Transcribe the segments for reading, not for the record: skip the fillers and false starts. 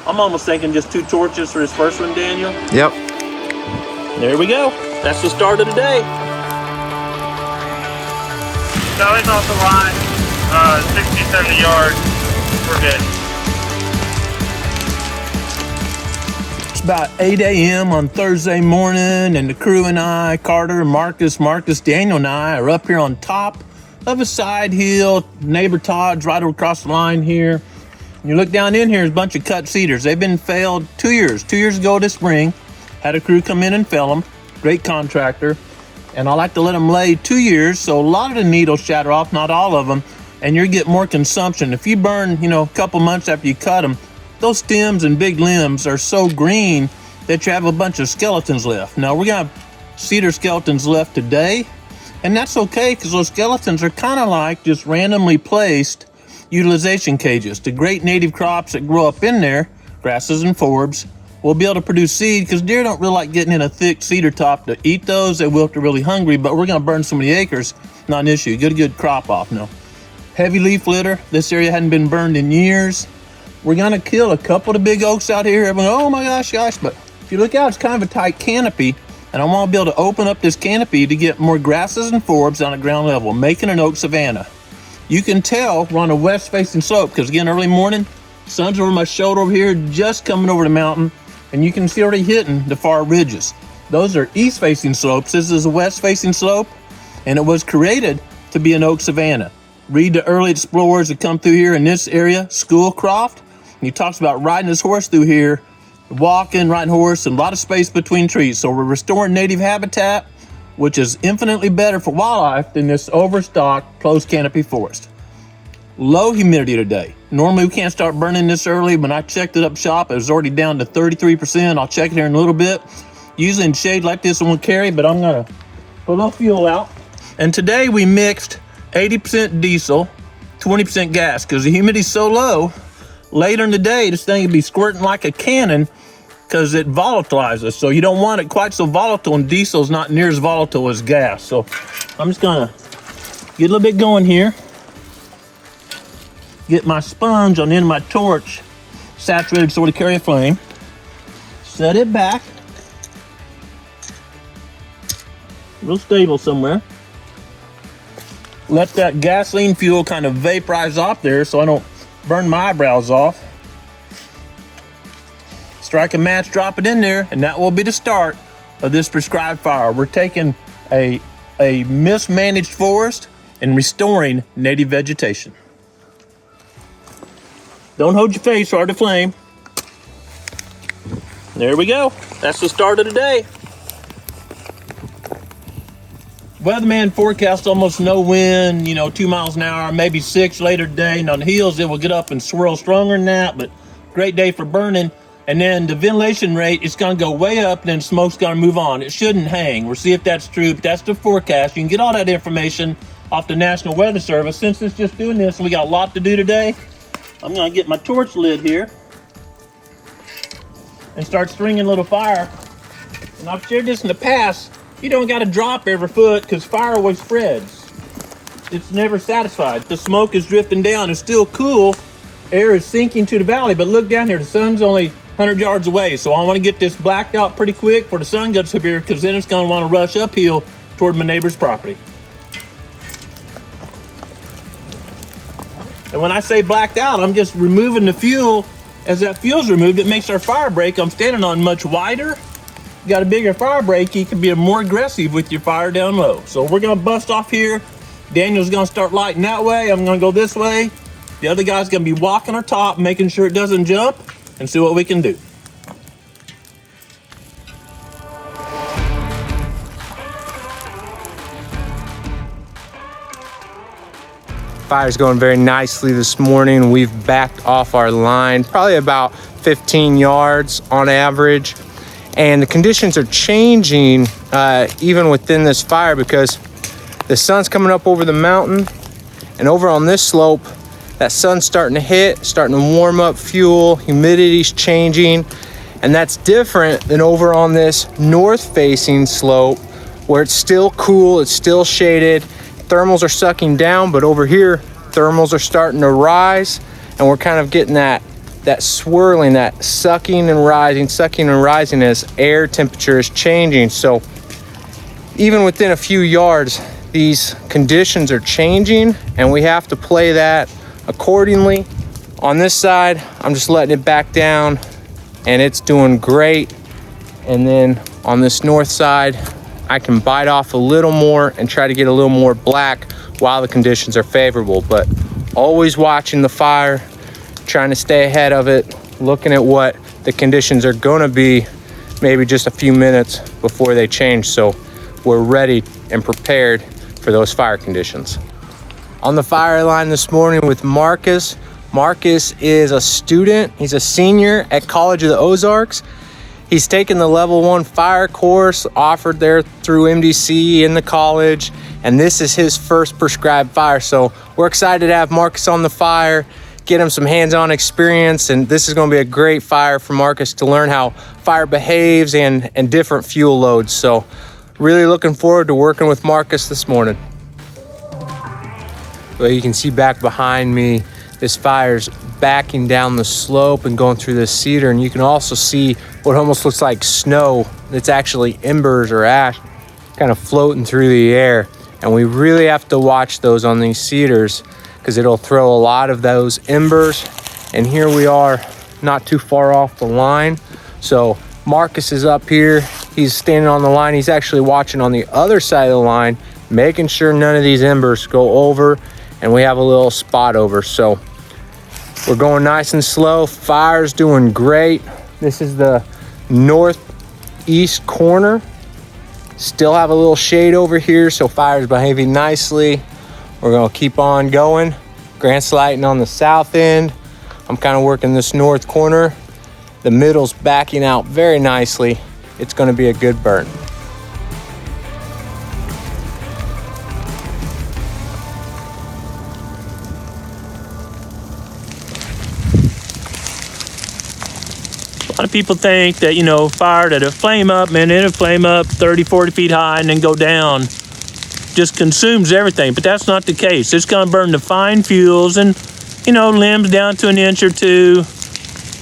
I'm almost thinking just 2 torches for this first one, Daniel. Yep. There we go. That's the start of the day. So it's off the line, 60, 70 yards. We're good. It's about 8 a.m. on Thursday morning, and the crew and I, Carter, Marcus, Daniel, and I are up here on top of a side hill. Neighbor Todd's right across the line here. You look down in here, there's a bunch of cut cedars. They've been felled 2 years. 2 years ago this spring, had a crew come in and fell them. Great contractor. And I like to let them lay 2 years, so a lot of the needles shatter off, not all of them, and you get more consumption. If you burn, a couple months after you cut them, those stems and big limbs are so green that you have a bunch of skeletons left. Now, we're gonna have cedar skeletons left today, and that's okay, because those skeletons are kind of like just randomly placed utilization cages. The great native crops that grow up in there, grasses and forbs, will be able to produce seed, because deer don't really like getting in a thick cedar top to eat those. They will if they're really hungry, but we're gonna burn so many acres, not an issue. Get a good crop off now. Heavy leaf litter. This area hadn't been burned in years. We're gonna kill a couple of the big oaks out here. Everyone, oh my gosh, but if you look out, it's kind of a tight canopy, and I wanna be able to open up this canopy to get more grasses and forbs down at ground level, making an oak savanna. You can tell we're on a west-facing slope, because again, early morning, sun's over my shoulder over here, just coming over the mountain, and you can see already hitting the far ridges. Those are east-facing slopes. This is a west-facing slope, and it was created to be an oak savanna. Read the early explorers that come through here in this area, Schoolcroft, and he talks about riding his horse through here, walking, riding horse, and a lot of space between trees. So we're restoring native habitat, which is infinitely better for wildlife than this overstocked closed canopy forest. Low humidity today. Normally we can't start burning this early. When I checked it up shop, it was already down to 33%. I'll check it here in a little bit. Usually in shade like this, it won't carry, but I'm gonna put a little fuel out. And today we mixed 80% diesel, 20% gas, because the humidity's so low. Later in the day, this thing will be squirting like a cannon, because it volatilizes. So you don't want it quite so volatile, and diesel's not near as volatile as gas. So I'm just gonna get a little bit going here. Get my sponge on the end of my torch saturated so it'll carry a flame. Set it back. Real stable somewhere. Let that gasoline fuel kind of vaporize off there so I don't burn my eyebrows off. Strike a match, drop it in there, and that will be the start of this prescribed fire. We're taking a mismanaged forest and restoring native vegetation. Don't hold your face toward the flame. There we go. That's the start of the day. Weatherman forecast almost no wind, 2 miles an hour, maybe 6 later today. And on the hills, it will get up and swirl stronger than that, but great day for burning. And then the ventilation rate is gonna go way up, and then smoke's gonna move on. It shouldn't hang. We'll see if that's true, but that's the forecast. You can get all that information off the National Weather Service. Since it's just doing this and we got a lot to do today, I'm gonna get my torch lid here and start stringing a little fire. And I've shared this in the past. You don't gotta drop every foot, because fire always spreads. It's never satisfied. The smoke is drifting down. It's still cool. Air is sinking to the valley, but look down here. The sun's only 100 yards away. So I wanna get this blacked out pretty quick before the sun gets up here, because then it's gonna wanna rush uphill toward my neighbor's property. And when I say blacked out, I'm just removing the fuel. As that fuel's removed, it makes our fire break I'm standing on much wider. You got a bigger fire break, you can be more aggressive with your fire down low. So we're gonna bust off here. Daniel's gonna start lighting that way. I'm gonna go this way. The other guy's gonna be walking our top, making sure it doesn't jump, and see what we can do. Fire's going very nicely this morning. We've backed off our line, probably about 15 yards on average. And the conditions are changing even within this fire, because the sun's coming up over the mountain, and over on this slope, that sun's starting to hit, starting to warm up fuel, humidity's changing. And that's different than over on this north-facing slope, where it's still cool, it's still shaded. Thermals are sucking down, but over here, thermals are starting to rise, and we're kind of getting that that swirling, that sucking and rising as air temperature is changing. So even within a few yards, these conditions are changing and we have to play that accordingly. On this side, I'm just letting it back down and it's doing great. And then on this north side, I can bite off a little more and try to get a little more black while the conditions are favorable. But always watching the fire, trying to stay ahead of it, looking at what the conditions are gonna be maybe just a few minutes before they change, so we're ready and prepared for those fire conditions. On the fire line this morning with Marcus. Marcus is a student. He's a senior at College of the Ozarks. He's taken the level 1 fire course offered there through MDC in the college, and this is his first prescribed fire. So we're excited to have Marcus on the fire, get him some hands-on experience, and this is going to be a great fire for Marcus to learn how fire behaves and different fuel loads. So really looking forward to working with Marcus this morning. Well, you can see back behind me, this fire's backing down the slope and going through this cedar, and you can also see what almost looks like snow. It's actually embers or ash kind of floating through the air, and we really have to watch those on these cedars because it'll throw a lot of those embers. And here we are, not too far off the line. So Marcus is up here, he's standing on the line, he's actually watching on the other side of the line, making sure none of these embers go over, and we have a little spot over. So we're going nice and slow. Fire's doing great. This is the northeast corner. Still have a little shade over here, so fire's behaving nicely. We're gonna keep on going. Grant's lighting on the south end. I'm kind of working this north corner. The middle's backing out very nicely. It's gonna be a good burn. A lot of people think that, fire that'll flame up, man, it'll flame up 30, 40 feet high and then go down. Just consumes everything, but that's not the case. It's gonna burn the fine fuels and, limbs down to an inch or two,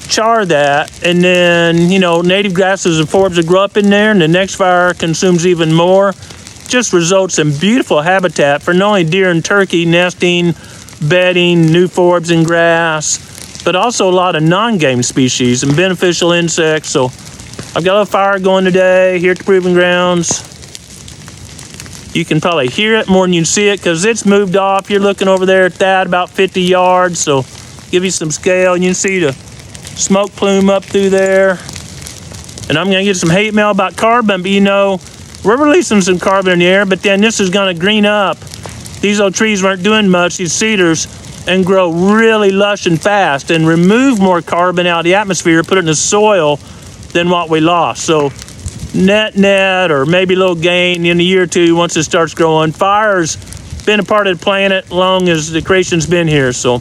char that, and then, native grasses and forbs will grow up in there, and the next fire consumes even more. Just results in beautiful habitat for not only deer and turkey nesting, bedding, new forbs and grass, but also a lot of non-game species and beneficial insects. So I've got a fire going today here at the Proving Grounds. You can probably hear it more than you can see it because it's moved off. You're looking over there at that, about 50 yards. So give you some scale. You can see the smoke plume up through there. And I'm gonna get some hate mail about carbon, but we're releasing some carbon in the air, but then this is gonna green up. These old trees weren't doing much, these cedars, and grow really lush and fast and remove more carbon out of the atmosphere, put it in the soil than what we lost. So net, or maybe a little gain in a year or two once it starts growing. Fire's been a part of the planet long as the creation's been here. So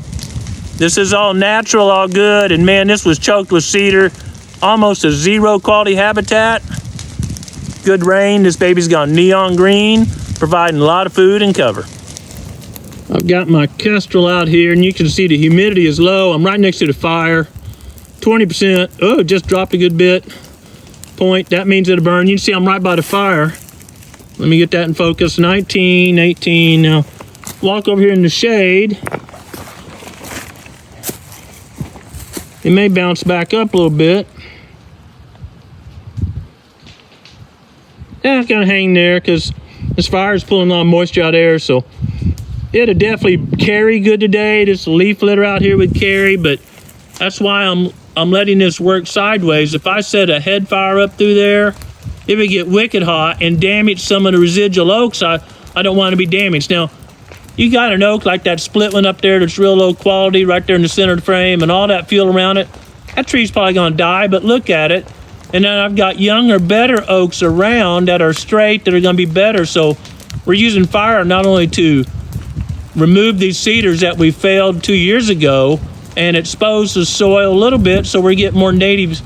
this is all natural, all good. And man, this was choked with cedar, almost a zero quality habitat. Good rain, this baby's gone neon green, providing a lot of food and cover. I've got my kestrel out here, and you can see the humidity is low. I'm right next to the fire, 20%. Oh, it just dropped a good bit. Point, that means it'll burn. You can see I'm right by the fire. Let me get that in focus. 19, 18. Now, walk over here in the shade. It may bounce back up a little bit. Yeah, it's gonna hang there because this fire is pulling a lot of moisture out of there, so it'll definitely carry good today. This leaf litter out here would carry, but that's why I'm letting this work sideways. If I set a head fire up through there, it would get wicked hot and damage some of the residual oaks. I don't want to be damaged. Now, you got an oak like that split one up there that's real low quality right there in the center of the frame and all that fuel around it. That tree's probably gonna die, but look at it. And then I've got younger, better oaks around that are straight that are gonna be better. So we're using fire not only to remove these cedars that we failed 2 years ago and expose the soil a little bit so we're getting more native,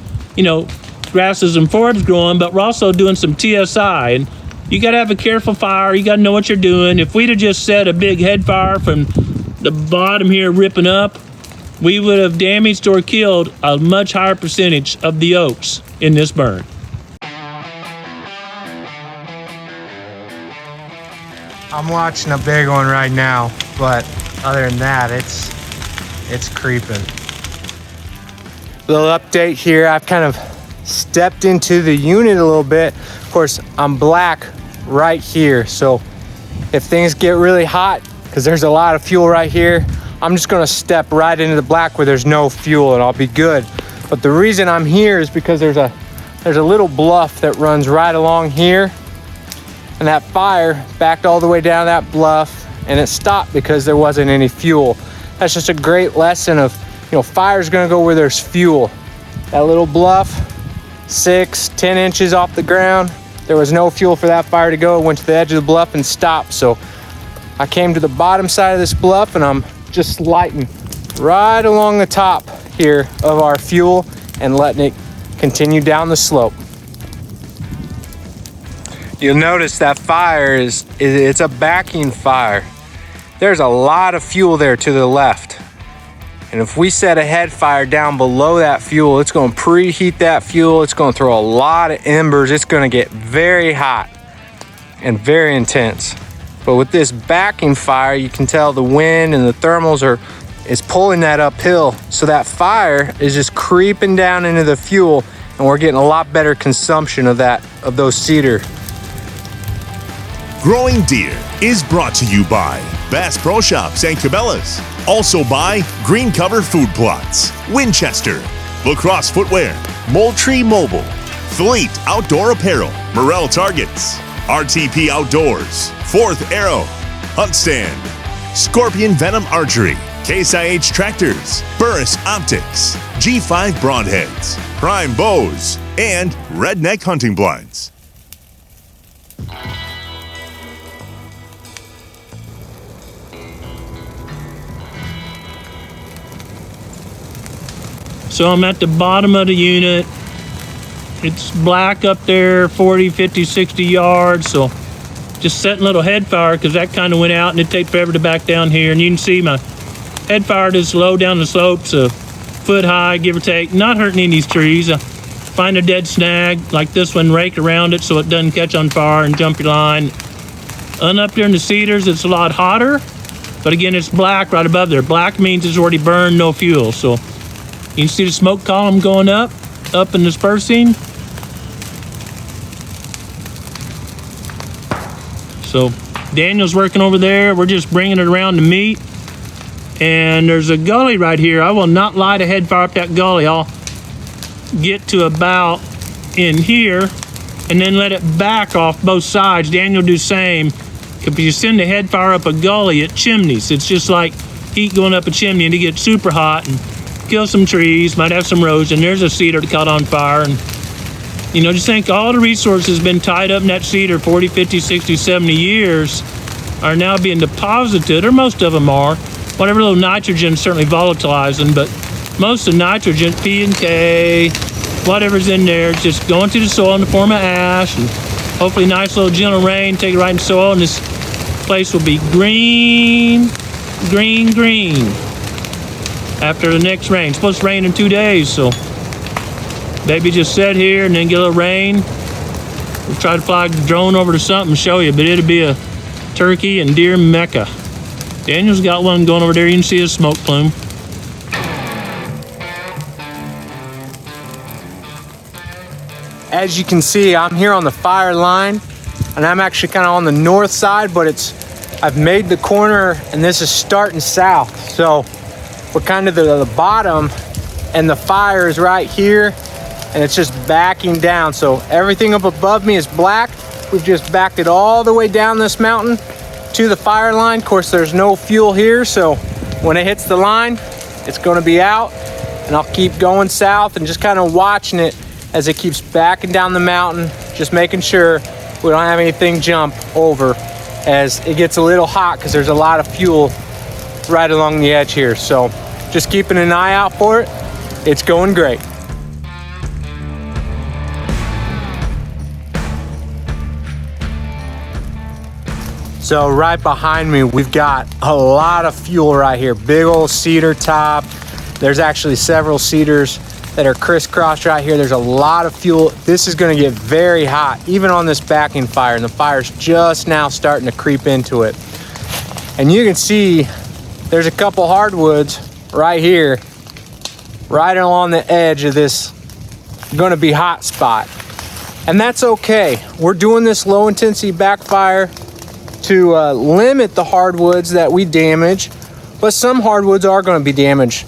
grasses and forbs growing, but we're also doing some TSI. And you gotta have a careful fire, you gotta know what you're doing. If we'd have just set a big head fire from the bottom here ripping up, we would have damaged or killed a much higher percentage of the oaks in this burn. I'm watching a big one right now, but other than that, it's creeping. Little update here. I've kind of stepped into the unit a little bit. Of course, I'm black right here, so if things get really hot, because there's a lot of fuel right here, I'm just gonna step right into the black where there's no fuel and I'll be good. But the reason I'm here is because there's a little bluff that runs right along here, and that fire backed all the way down that bluff and it stopped because there wasn't any fuel. That's just a great lesson of, fire's gonna go where there's fuel. That little bluff, 6-10 inches off the ground, there was no fuel for that fire to go. It went to the edge of the bluff and stopped. So I came to the bottom side of this bluff and I'm just lighting right along the top here of our fuel and letting it continue down the slope. You'll notice that fire it's a backing fire. There's a lot of fuel there to the left. And if we set a head fire down below that fuel, it's going to preheat that fuel. It's going to throw a lot of embers. It's going to get very hot and very intense. But with this backing fire, you can tell the wind and the thermals is pulling that uphill. So that fire is just creeping down into the fuel, and we're getting a lot better consumption of those cedar. Growing Deer is brought to you by Bass Pro Shops and Cabela's. Also by Green Cover Food Plots, Winchester, Lacrosse Footwear, Moultrie Mobile, Fleet Outdoor Apparel, Morel Targets, RTP Outdoors, Fourth Arrow, Hunt Stand, Scorpion Venom Archery, Case IH Tractors, Burris Optics, G5 Broadheads, Prime Bows, and Redneck Hunting Blinds. So I'm at the bottom of the unit. It's black up there, 40, 50, 60 yards. So just setting a little head fire because that kind of went out and it'd take forever to back down here. And you can see my head fire is low down the slopes, a foot high, give or take. Not hurting any of these trees. Find a dead snag like this one, rake around it so it doesn't catch on fire and jump your line. And up there in the cedars, it's a lot hotter. But again, it's black right above there. Black means it's already burned, no fuel. So you can see the smoke column going up and dispersing. So Daniel's working over there. We're just bringing it around to meet. And there's a gully right here. I will not light a head fire up that gully. I'll get to about in here and then let it back off both sides. Daniel do the same. If you send a head fire up a gully, it chimneys. It's just like heat going up a chimney, and it gets super hot and kill some trees, might have some erosion. There's a cedar that caught on fire. And, just think all the resources been tied up in that cedar 40, 50, 60, 70 years are now being deposited, or most of them are. Whatever little nitrogen certainly volatilizing, but most of the nitrogen, P and K, whatever's in there, is just going to the soil in the form of ash, and hopefully nice little gentle rain, take it right in the soil, and this place will be green, green, green after the next rain. It's supposed to rain in 2 days, so maybe just sit here and then get a little rain. We'll try to fly the drone over to something and show you, but it'll be a turkey and deer mecca. Daniel's got one going over there. You can see his smoke plume. As you can see, I'm here on the fire line, and I'm actually kind of on the north side, but I've made the corner, and this is starting south. So we're kind of the bottom, and the fire is right here, and it's just backing down. So everything up above me is black. We've just backed it all the way down this mountain to the fire line. Of course, there's no fuel here, so when it hits the line, it's going to be out, and I'll keep going south and just kind of watching it as it keeps backing down the mountain, just making sure we don't have anything jump over as it gets a little hot because there's a lot of fuel right along the edge here. So just keeping an eye out for it. It's going great. So right behind me, we've got a lot of fuel right here. Big old cedar top. There's actually several cedars that are crisscrossed right here. There's a lot of fuel. This is gonna get very hot, even on this backing fire, and the fire's just now starting to creep into it. And you can see there's a couple hardwoods right here, right along the edge of this gonna be hot spot. And that's okay. We're doing this low intensity backfire to limit the hardwoods that we damage, but some hardwoods are gonna be damaged.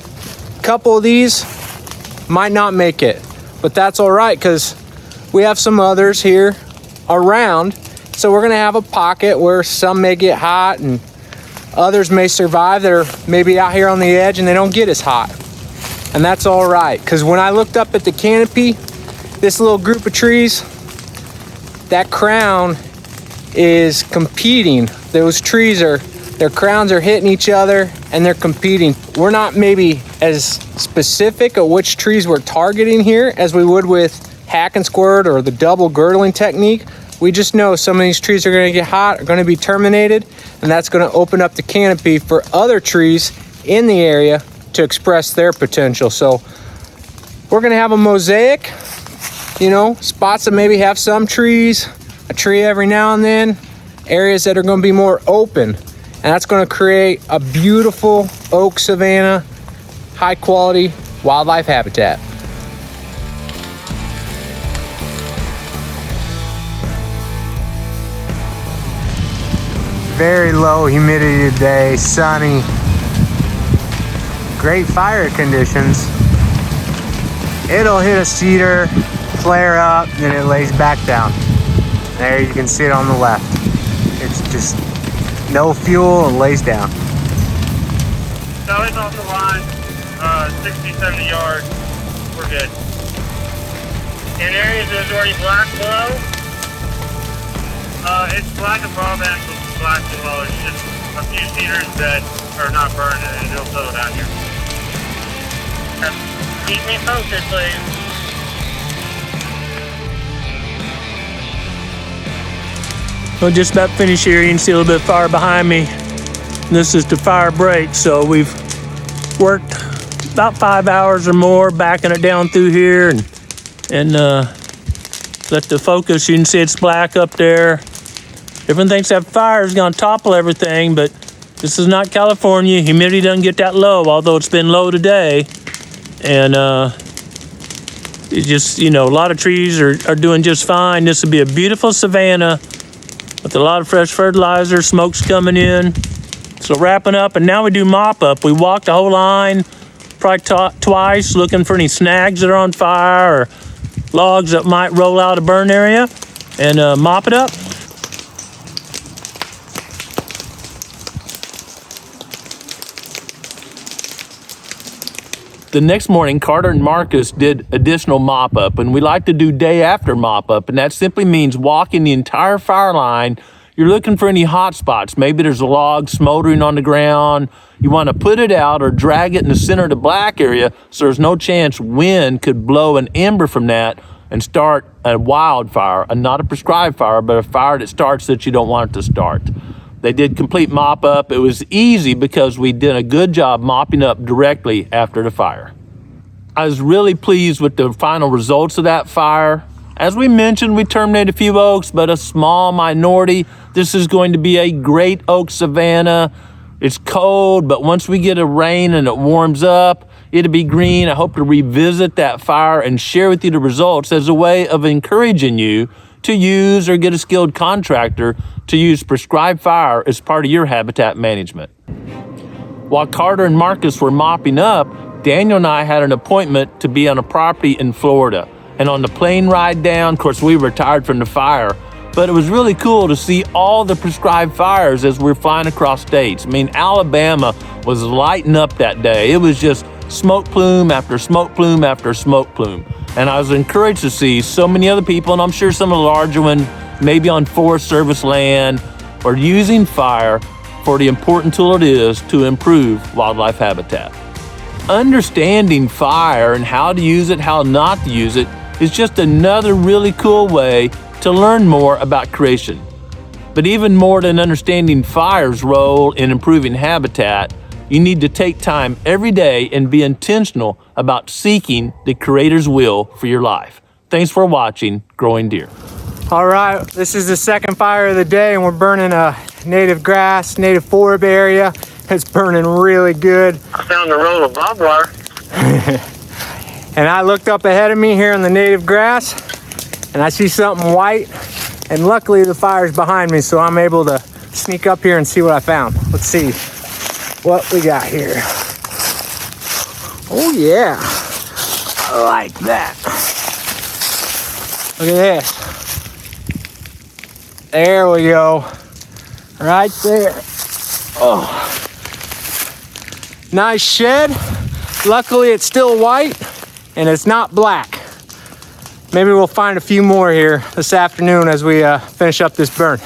A couple of these might not make it, but that's all right because we have some others here around. So we're gonna have a pocket where some may get hot and others may survive. They're maybe out here on the edge and they don't get as hot. And that's all right, because when I looked up at the canopy, this little group of trees, that crown is competing. Those trees their crowns are hitting each other and they're competing. We're not maybe as specific of which trees we're targeting here as we would with hack and squirt or the double girdling technique. We just know some of these trees are gonna get hot, are gonna be terminated, and that's gonna open up the canopy for other trees in the area to express their potential. So we're gonna have a mosaic, you know, spots that maybe have some trees, a tree every now and then, areas that are gonna be more open. And that's gonna create a beautiful oak savanna, high quality wildlife habitat. Very low humidity today, sunny. Great fire conditions. It'll hit a cedar, flare up, then it lays back down. There you can see it on the left. It's just no fuel and lays down. Sally's off the line, 60, 70 yards, we're good. In areas there's already black below, it's black above and black below. It's just a few cedars that are not burning and it'll settle down here. Keep me posted, please. Well, just about finished here. You can see a little bit of fire behind me. This is the fire break, so we've worked about 5 hours or more backing it down through here and let the focus, you can see it's black up there. Everyone thinks that fire is gonna topple everything, but this is not California. Humidity doesn't get that low, although it's been low today. And it just, you know, a lot of trees are doing just fine. This would be a beautiful savanna with a lot of fresh fertilizer, smoke's coming in. So wrapping up, and now we do mop up. We walk the whole line, probably twice, looking for any snags that are on fire or logs that might roll out a burn area, and mop it up. The next morning, Carter and Marcus did additional mop-up, and we like to do day after mop-up, and that simply means walking the entire fire line. You're looking for any hot spots. Maybe there's a log smoldering on the ground. You want to put it out or drag it in the center of the black area so there's no chance wind could blow an ember from that and start a wildfire, not a prescribed fire, but a fire that starts that you don't want it to start. They did complete mop up. It was easy because we did a good job mopping up directly after the fire. I was really pleased with the final results of that fire. As we mentioned, we terminated a few oaks, but a small minority. This is going to be a great oak savanna. It's cold, but once we get a rain and it warms up, it'll be green. I hope to revisit that fire and share with you the results as a way of encouraging you to use or get a skilled contractor to use prescribed fire as part of your habitat management. While Carter and Marcus were mopping up, Daniel and I had an appointment to be on a property in Florida. And on the plane ride down, of course, we were retired from the fire, but it was really cool to see all the prescribed fires as we were flying across states. I mean, Alabama was lighting up that day. It was just smoke plume after smoke plume after smoke plume. And I was encouraged to see so many other people, and I'm sure some of the larger ones, maybe on Forest Service land, are using fire for the important tool it is to improve wildlife habitat. Understanding fire and how to use it, how not to use it, is just another really cool way to learn more about creation. But even more than understanding fire's role in improving habitat, You need to take time every day and be intentional about seeking the Creator's will for your life. Thanks for watching Growing Deer. All right, this is the second fire of the day, and we're burning a native grass, native forb area. It's burning really good. I found a roll of barbed wire. And I looked up ahead of me here in the native grass, and I see something white, and luckily the fire's behind me, so I'm able to sneak up here and see what I found. Let's see what we got here. Oh yeah, I like that. Look at this. There we go, right there. Oh, nice shed. Luckily it's still white and it's not black. Maybe we'll find a few more here this afternoon as we finish up this burn.